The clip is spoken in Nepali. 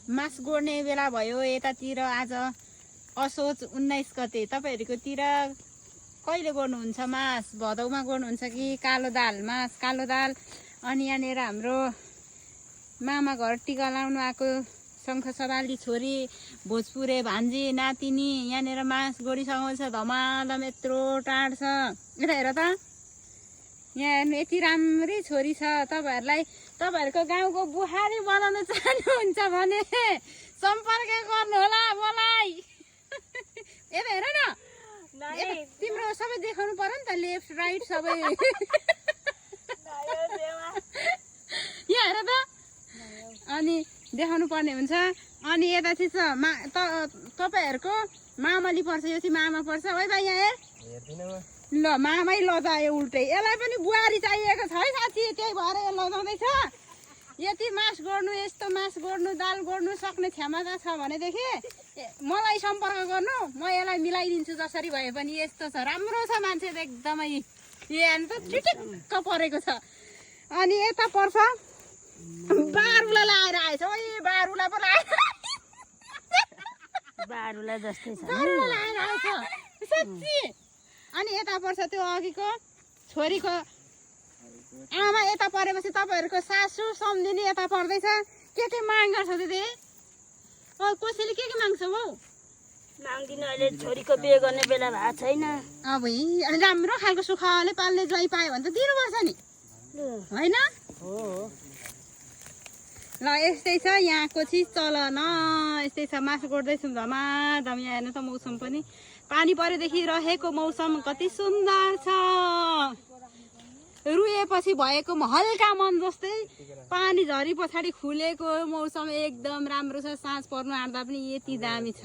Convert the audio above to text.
मास गोड्ने बेला भयो यतातिर आज असोज 19 गते। तपाईँहरूकोतिर कहिले गर्नुहुन्छ मास? भदौमा गर्नुहुन्छ कि कालो दाल मास? कालो दाल। अनि यहाँनिर हाम्रो मामा घर टिका लाउनु आएको शङ्ख सवाली छोरी भोजपुरे भान्जी नातिनी यहाँनिर मास गोडिसकेको छ। धमाधम यत्रो टाढ छ। यता हेर त, यहाँ यति राम्री छोरी छ। तपाईँहरूको गाउँको बुहारी बनाउन चाहनुहुन्छ भने सम्पर्क गर्नु होला मलाई। यता हेर न, तिम्रो सबै देखाउनु पर्यो नि त, लेफ्ट राइट सबै। यहाँ हेर त, अनि देखाउनु पर्ने हुन्छ। अनि यता चाहिँ छ तपाईँहरूको मामली पर्छ, यो चाहिँ मामा पर्छ। है भाइ यहाँ हेर, ल मामै लजायो उल्टै। यसलाई पनि बुहारी चाहिएको छ है साथी, त्यही भएर यो लजाउँदैछ। यति मास गोड्नु, यस्तो मास गोड्नु, दाल गोड्नु सक्ने क्षमता छ भनेदेखि मलाई सम्पर्क गर्नु, म यसलाई मिलाइदिन्छु जसरी भए पनि। यस्तो छ, राम्रो छ मान्छे त एकदमै। यहाँ त चिटिक्क परेको छ। अनि यता पर्छ बारुला लाएर आएछ। ओइ बारुला पो लाएर, बारुला जस्तै छ, बारुला लाएर आएछ साँच्ची। अनि यता पर्छ त्यो अघिको छोरीको आमा। यता परेपछि तपाईँहरूको सासू सम्झिने यता पर्दैछ। के माग गर्छ दिदी? कसैले के माग्छ हौ? माग्दिनँ, अहिले छोरीको बिहे गर्ने बेला भएको छैन। अब अनि राम्रो खालको सुखले पाल्ने ज्वाइँ पायो भने त दिनुपर्छ नि, होइन? ल यस्तै छ यहाँको चिज चलन, यस्तै छ। मासु गोड्दैछौँ धमाधम। यहाँ हेर्नु त, मौसम पनि पानी परेदेखि रहेको मौसम कति सुन्दर छ। रुएपछि भएको हल्का मन जस्तै पानी झरी पछाडि खुलेको मौसम एकदम राम्रो छ। साँझ पर्नु आँट्दा पनि यति दामी छ।